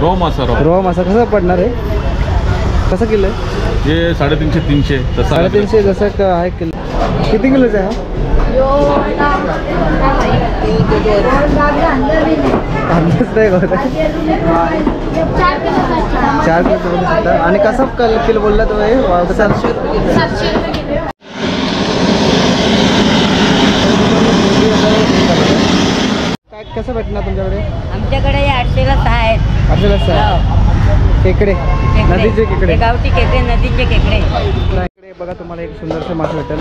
Row मासा कसं पडणार आहे? कसं किलो आहे? हे 350-300 350 जसं आहे किलो. किती किलोचं आहे अंदाज नाही होत. 4 किलो बोलू शकता. आणि कसं किलो बोलला तो? 700 रुपये. काय कसं भेटणार तुमच्याकडे? आमच्याकडे 800ला 6 आहेत. 800ला 6 खेकडे, नदीचे खेकडे, गावठी खेकडे, नदीचे खेकडे. बघा तुम्हाला एक सुंदरसे मासे भेटेल.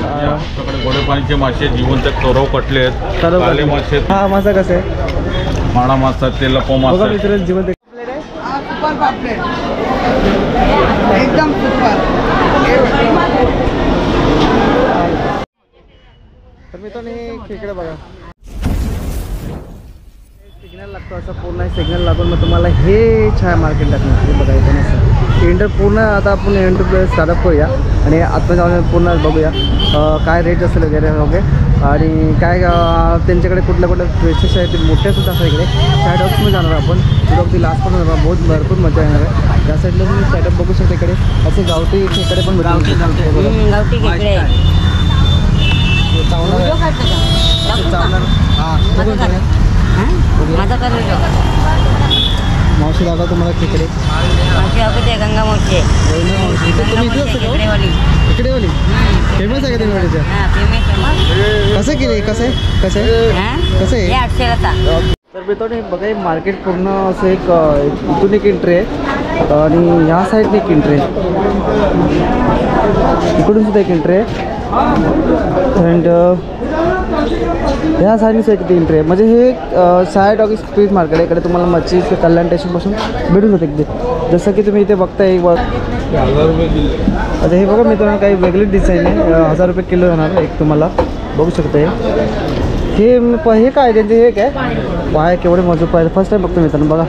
गोडे पाणीचे मासे जिवंत रव कटले आहेत. काले मासे. हा मासा कसं आहे? माणा मासा, तेलपो मासा. मित्रांनो जिवंत सुपर पापलेट एकदम सुपर. तर मित्रांनो हे खेकडे बघा, सिग्नल लागतो असं पूर्ण सिग्नल लागून मग तुम्हाला हे छाया मार्केट लागणार. हे बघा इथं असं एंटर पूर्ण. आता आपण एंटर स्टार्टअप करूया आणि आतमध्ये जाऊन पूर्ण बघूया काय रेट असेल वगैरे ओके. आणि काय त्यांच्याकडे कुठल्या प्लेसेस आहेत ते मोठ्या सुद्धा असतात इकडे. साईड हाऊसमध्ये जाणार आपण ती लास्ट पण जाणार. बहुत भरपूर मजा येणार आहे. त्या साईडला तुम्ही स्टार्टअप बघू शकता. इकडे असे गावठी खेकडे पण गावठी खेकडे मावशी दाखवा तुम्हाला खेकडे. गंगा मावशी खेकडेवाली फेमस आहे का तुम्ही? कसं केले? कसं आहे? कसं आहे? 800ला. तर मित्रांनो बघा हे मार्केट पूर्ण असं एक इथून एक एंट्री आहे आणि ह्या साईडने एक एंट्री आहे, इकडून सुद्धा एक एंट्री आहे अँड ह्या साईडने एक एंट्री आहे. म्हणजे हे साय डॉगी स्ट्रीट मार्केट आहे. इकडे तुम्हाला मच्छी कल्याण स्टेशनपासून भेटून जाते इकडे. जसं की तुम्ही इथे बघताय 1000 रुपये किलो. आता हे बघा मित्रांनो काही वेगळी डिझाईन आहे. 1000 रुपये किलो जाणार एक तुम्हाला बघू शकता. हे काय त्यांचे हे काय पाय केवढे मजबूत पाहिजे. फर्स्ट टाइम बघतो मित्रांनो बघा.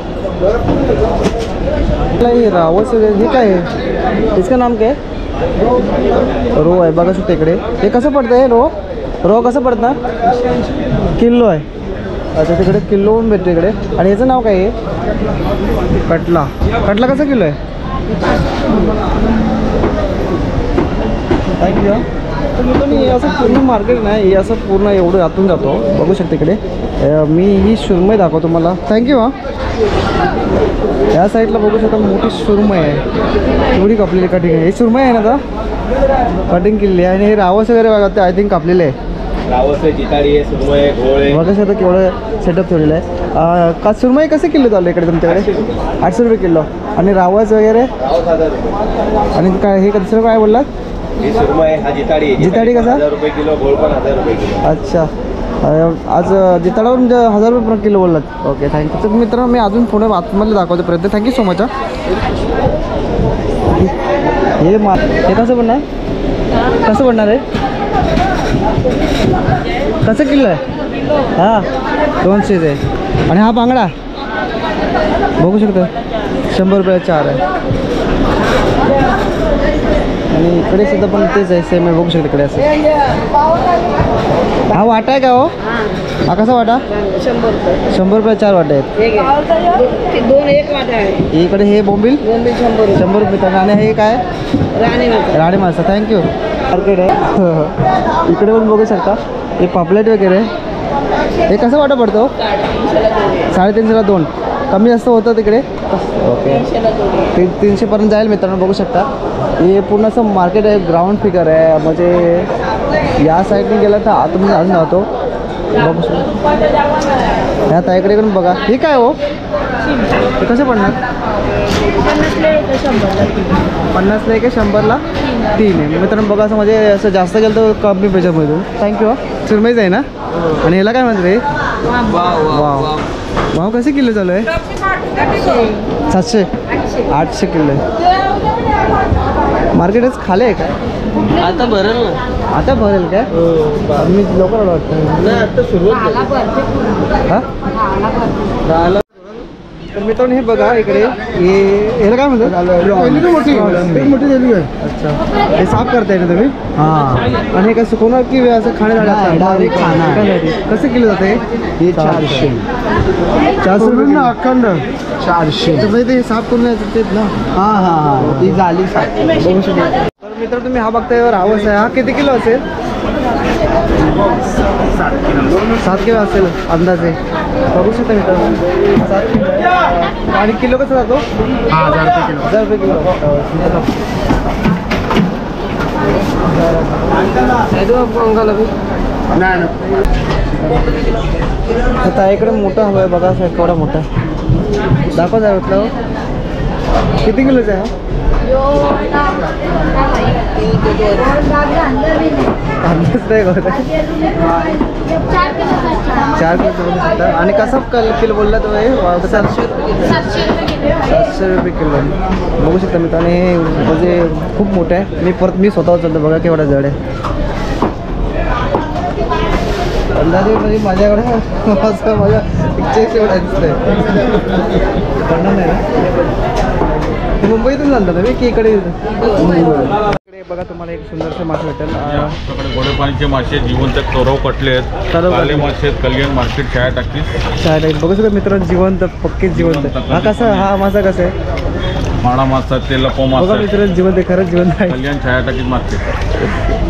हे रावस वगैरे हे काय आहे? इसका नाम काय? रो आहे बघा शकता इकडे. हे कसं पडतं आहे रो कसं पडतं? किलो आहे. अच्छा तिकडे किलो पण भेटतो इकडे. आणि याचं नाव काय आहे? कटला कसं किलो आहे? थँक्यू. तर मी असं पूर्ण मार्केट नाही हे असं पूर्ण एवढं आतून जातो बघू शकता इकडे. मी ही सुरमई दाखवतो तुम्हाला. थँक्यू. या साईडला बघू शकता मोठी सुरमई आहे. एवढी कापलेली कटिंग आहे. ही सुरमई आहे ना आता कटिंग केलेली आहे. आणि हे रावस वगैरे बघा ते आय थिंक कापलेले आहे. रावस आहे, जिताडी आहे, सुरमई आहे, घोळ आहे. बघा शकता केवढं सेटअप ठेवलेलं आहे. का सुरमई कसे किलो चालू इकडे तुमच्याकडे? 800 रुपये किलो. आणि रावस वगैरे? रावस 1000 रुपये. आणि काय हे दुसरं काय बोललात? ही सुरमई आहे, हा जिताडी आहे. जिताडी कसा? 1000 रुपये किलो, घोळ पण 1000 रुपये किलो. अच्छा आज जिताडावर 1000 रुपये किलो बोललात. Okay thank you. तर मित्रांनो मी अजून पुढे आतमध्ये दाखवतो प्रयत्न. Thank you so much. हे कसं बनणार? कसं बनणार आहे? कसं किलो आहे? हां 200 आहे. आणि हा बांगडा बघू शकता 100 रुपये 4 आहे. आणि इकडे सुद्धा पण तेच आहे सेम आहे बघू शकता इकडे असं. हा वाटा आहे का हो? हा कसा वाटा? 100 रुपये 4 वाटे आहेत. 2 एक वाटा आहे. इकडे हे बोंबील 100 रुपये. आणि हे काय? राणी मासा. थँक्यू. मार्केट आहे इकडे पण बघू शकता. हे पापलेट वगैरे. हे कसं वाटा पडतो? 350ला 2. कमी जास्त होतं तिकडे. ओके 300पर्यंत जाईल मित्रांनो बघू शकता. हे पूर्ण असं मार्केट आहे. ग्राउंड फिगर आहे. म्हणजे या साईडने गेला तर आतमध्ये अजून जातो बघू शकता. ह्या ताईकडे पण बघा. हे काय हो? हे कसं पडणार? 50ला एक 100ला 3 आहे मित्रांनो बघा. असं म्हणजे असं जास्त गेलं तर कमी पैशामध्ये. थँक्यू. सुरमईच आहे ना? आणि ह्याला काय म्हणते? भाव कसे किलो चालू आहे? 700 800 किलो आहे. मार्केटच खाली आहे का? आता भरेल ना. आता भरेल काय? मी लवकर वाटतं नाही आता सुरुवात. हां तर मित्रांनो हे बघा इकडे याला काय म्हणतात मोठी झाली आहे. अच्छा हे साफ करताय ना तुम्ही? हां. आणि हे कसं सुकवणार की असं खाण्यासाठी कसं केलं जातं हे? 400 रुपये ना अखंड 400. तर ते साफ करून यायचं तेच ना? हां ती झाली साफ बघू शकता. तर मित्र तुम्ही हा बघताय रावस आहे. हा किती किलो असेल? 7 किलो असेल अंदाजे. बघू शकता मित्रांनो 7 किलो. आणि किलो कसं जातो? 1000 रुपये किलो. आता इकडे मोठा हवा आहे बघा केवढा मोठा दाखवा जाय म्हटलं. किती किलोचा आहे हा? अंदाज नाही करत. 4 किलो बोलू शकता. आणि कसा किलो बोलला तो? 700 रुपये किलो. बघू शकता मित्रांनो हे म्हणजे खूप मोठं आहे. मी स्वतः चालतो बघा केवढा जड आहे. अंदाजे म्हणजे माझ्याकडे माझ्या पिक्चर एवढा दिसतंय. करणार नाही ना? मुंबईतून जाणतात तुम्ही की इकडे? इकडे बघा तुम्हाला एक सुंदरसं मासे भेटेल. आपल्याकडे गोडे पाणीचे मासे जिवंत कौरव कटले आहेत. काले मासे आहेत. कल्याण मार्केट छाया टाकीस. बघू शकता मित्रांनो जिवंत पक्के जिवंत. हा कसा हा मासा कसा आहे? माळा मासा तेल पो बघा मासा मित्रांनो जिवंत आहे खरंच जिवंत आहे. कल्याण छाया टाकीस मार्केट.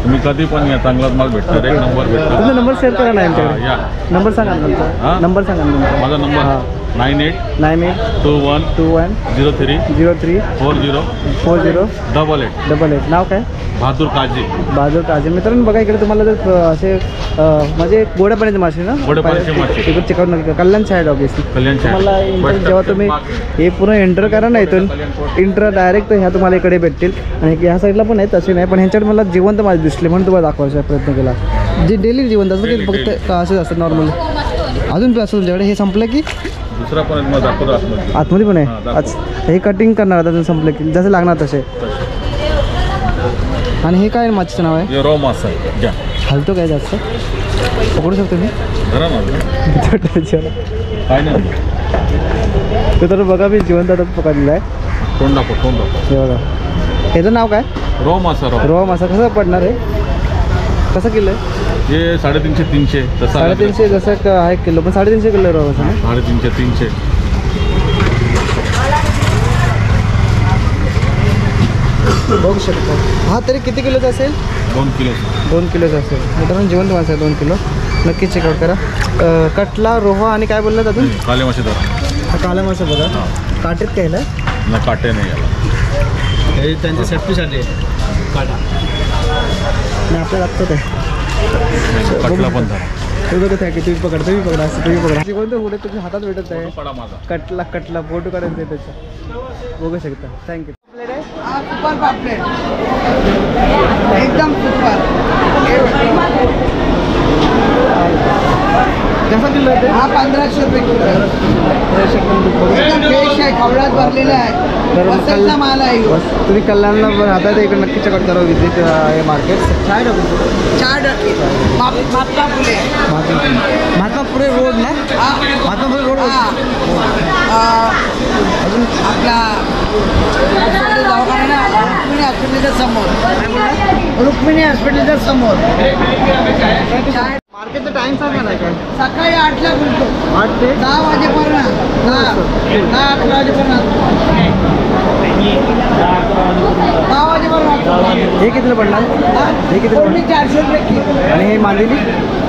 तुम्ही कधी पण या चांगलाच माल भेटणार. एक नंबर भेटणार. तुमचा नंबर शेअर करा ना आमच्याकडे. या नंबर सांगा ना तुमचा. नंबर सांगा ना तुमचा. माझा नंबर 9821 03 40 88. नाव काय? बहादूर काजी. मित्रांनो बघा इकडे तुम्हाला जर असे म्हणजे गोड्या पाण्याचे मासे ना? गोड्या पाण्याचे मासे. इकडे चिकन कल्याण साईड ऑब्विसली. कल्याण तुम्हाला जेव्हा तुम्ही हे पूर्ण एंटर करा ना इथून एंटर डायरेक्ट ह्या तुम्हाला इकडे भेटतील. आणि ह्या साईडला पण आहेत तसे नाही पण ह्यांच्याकडे मला जिवंत मासे दिसले म्हणून तुम्हाला दाखवायचा प्रयत्न केला. जे डेली जिवंत असतं की फक्त का असेच असतं नॉर्मली? अजून असतं तुमच्याकडे? हे संपलं की दुसरा पण मला दाखवतो आतमध्ये. आतमध्ये पण आहे? अच्छा हे कटिंग करणार आता संपलं की जसे लागणार तसे. आणि हे काय माछीचं नाव आहे? रॉ मासा घ्या. हलतो काय जास्त? पकडू शकतो मी? धरा ना. काय नाही ते तर बघा मी जिवंत आता पकडलेला आहे. तोंड दाखव. हे बघा ह्याचं नाव काय? रॉ मासा. रवा मासा कसं पडणार आहे? कसं किलो आहे? हे 350 300 तसं 350 जसं आहे किलो पण 350 किलो रवा मासा ना? 350 300. बघू शकतो. हा तरी किती किलोचा असेल? 2 किलो. 2 किलोचा असेल. मित्रांनो जिवंत मासा आहे 2 किलो. नक्की चेकआउट करा. कटला रोहा आणि काय बोललात अजून? काले मासे धरा. हा काला मासा बघा काटेत कायला ना काटे नाही याला. हे त्यांच्या सेफ्टीसाठी काटा आणि आपल्याला लागतं काय कटला पण धरा. ते बघत आहे की तुम्ही पकडा असं तुम्ही पकडा जिवंत पुढे तुमच्या हातात भेटत आहे. पडा माझा. कटला फोटो काढायचं आहे त्याचा. बघू शकता. थँक्यू. हा सुपर पापलेट एकदम सुपर. कसा किलो आहे ते? हा 1500 रुपये किलो आहे. एकदम फ्रेश आहे. खवळ्यात भरलेला आहे. वसईचा माल आहे ह्यो. तुम्ही कल्याणला राहता तर इकडे नक्की चेकआउट करा विजिट हे मार्केट. छान आहे. 4 टक्के मापला फुले. महात्मापुरे रोड ना? महात्मापुरे रोड. अजून आपला दवाखाना रुक्मिणी हॉस्पिटलच्या समोर. रुक्मिणी हॉस्पिटलच्या समोर. मार्केटचा टाइम सांगा ना काय? सकाळी 8ला खुलतो. 8 ते 10 वाजेपर्यंत. 10-11 वाजेपर्यंत. 10 वाजेपर्यंत. हे कितीला पडणार? हे कितीला कोळंबी 400 रुपये किलो. आणि हे मांदेली?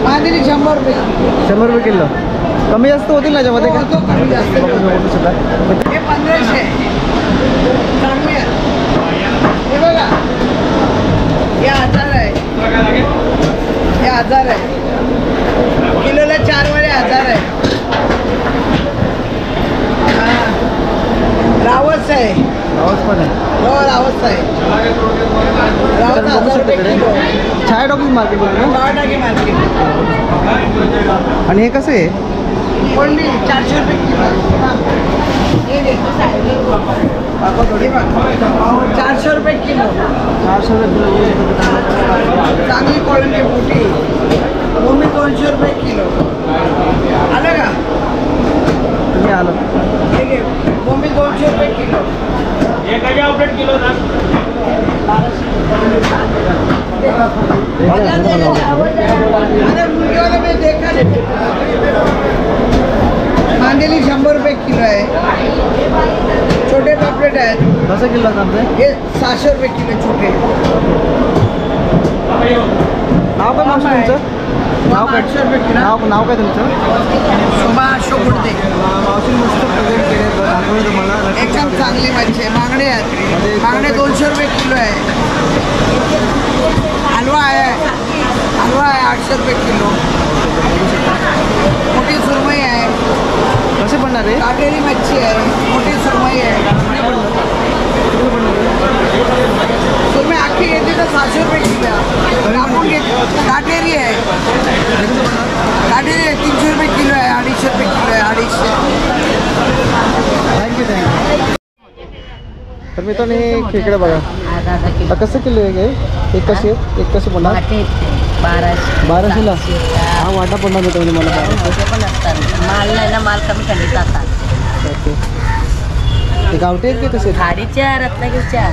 मांदेली 100 रुपये. 100 रुपये किलो. कमी जास्त होतील ना याच्यामध्ये का? होतो कमी जास्त. हे 1500 चांगली आहे. हे बघा हे 1000 आहे. हे 1000 आहे. किलोला 4 वाले 1000 आहे. रावस आहे. रावस पण आहे. हो रावस आहे. रावस 1000 रुपये किलो. छाया टॉकीज मार्केट बोलतो ना? 10 टक्के मार्केट. आणि हे कसं आहे? कोळंबी 400 रुपये किलो. हे घे. हे बघ. 400 रुपये किलो. 400 रुपये किलो. चांगली कोळंबी मोठी. कोळंबी 200 रुपये किलो. आलं का? तुम्ही आलं. हे बोंबील 200 रुपये किलो. अरे मुलगीवाला मी देखा नाही. मांदेली 100 रुपये किलो आहे. छोटे पापलेट आहेत. कसं किलो आहे हे 600 रुपये किलो छोटे. नाव काय मावशी तुमचं? नाव काय? 800 रुपये किलो. नाव काय तुमचं? शोभा अशोक गुडदे. मावशी मस्त प्रेझेंट केले दाखवलं तुम्हाला. एकदम चांगली मच्छी आहे. मागणे आहेत. मागणे 200 रुपये किलो आहे. हलवा आहे. हलवा आहे 800 रुपये किलो. मोठी सुरमई आहे. कसे बनणार आहे? काटेरी मच्छी आहे. मोठी सुरमई आहे. सुरमई अख्खी घेतली तर 700 रुपये किलो आहे. कापून घेतली काटेरी आहे. काटेरी आहे 300 रुपये किलो आहे. 250 रुपये किलो आहे. 250. थँक्यू. तर मित्रांनो हे खेकडे बघा. अर्धा किलो आता कसं किलो आहे हे? एक कशी आहे? एक कशी पडणार? 1200ला. हा वाटा पडणार मित्रांनो मला 1200. पण असतात माल नाही ना, माल कमी खाली जातात. ओके. ते गावठी आहेत की कसे आहेत? खाडीच्या रत्नागिरीच्या.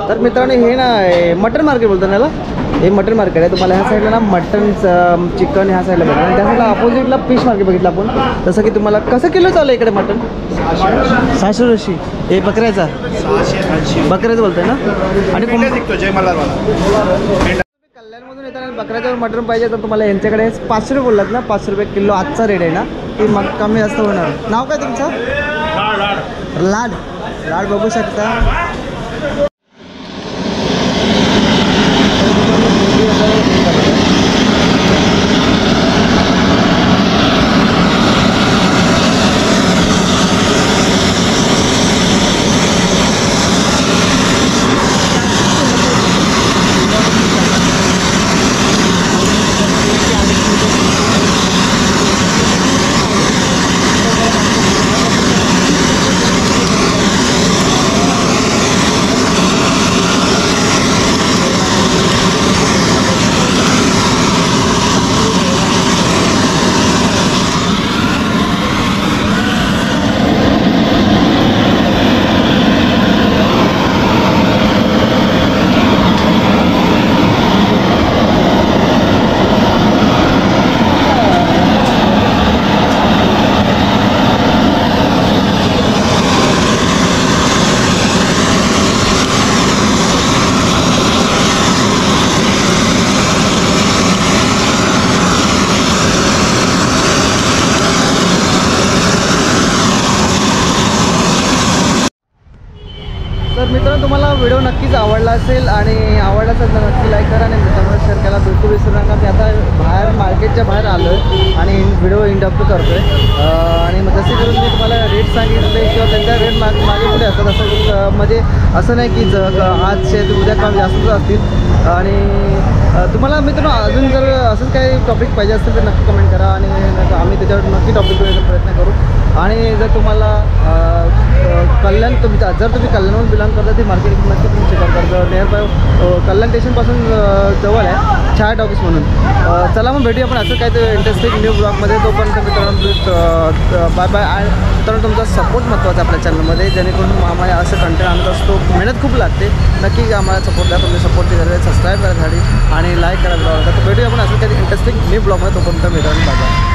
तर मित्रांनो हे ना मटन मार्केट बोलतो ना याला. हे मटन मार्केट आहे. तुम्हाला ह्या साईडला ना मटन चिकन ह्या साईडला भेटणार. आणि त्या साईडला अपोजिटला फिश मार्केट बघितलं आपण. जसं की तुम्हाला कसं किलो चालू आहे इकडे मटन? 680. हे बकऱ्याचा? 680. बकऱ्याचं बोलतोय ना. आणि जय मल्हारवाला. कल्याणमधून येताना बकऱ्याचं मटन पाहिजे तर तुम्हाला यांच्याकडे 500 रुपये बोललात ना. 500 रुपये किलो आजचा रेट आहे ना. ती मग कमी जास्त होणार. नाव काय तुमचं? लाड. लाड बघू शकता. तर मित्रांनो तुम्हाला व्हिडिओ नक्कीच आवडला असेल आणि आवडला असेल तर नक्की लाईक करा आणि मित्रांनो शेअर करायला बिलकुल विसरू नका. मी आता बाहेर मार्केटच्या बाहेर आलो आहे आणि व्हिडिओ इंटरव्ह्यू करतो आहे. आणि मग जसे करून मी तुम्हाला रेट सांगितले किंवा त्यांचा रेट मागे पुढे असतात. असं म्हणजे असं नाही की आजचे उद्या कमी जास्तच असतील. आणि तुम्हाला मित्रांनो अजून जर असंच काही टॉपिक पाहिजे असेल तर नक्की कमेंट करा आणि आम्ही त्याच्यावर नक्की टॉपिक देण्याचा प्रयत्न करू. आणि जर तुम्हाला कल्याण जर तुम्ही कल्याणहून बिलॉंग करता ते मार्केट नक्की तुम्ही चेक करता. जर नियर बाय कल्याण स्टेशनपासून जवळ आहे छाया टॉकीज म्हणून. चला मग भेटूया आपण असं काही इंटरेस्टिंग न्यू ब्लॉगमध्ये. तोपर्यंत मित्रांनो बाय बाय. आणि मित्रांनो तुमचा सपोर्ट महत्त्वाचा आपल्या चॅनलमध्ये, जेणेकरून आम्हाला असं कंटेंट आणत असतो. मेहनत खूप लागते. नक्की आम्हाला सपोर्ट द्या. तुम्ही सपोर्टची गरज आहे. सबस्क्राईब करा झाली आणि लाईक करा ब्लॉग. तर भेटूया आपण असं काही इंटरेस्टिंग न्यू ब्लॉगमध्ये. तोपर्यंत मित्रांनो बाय बाय.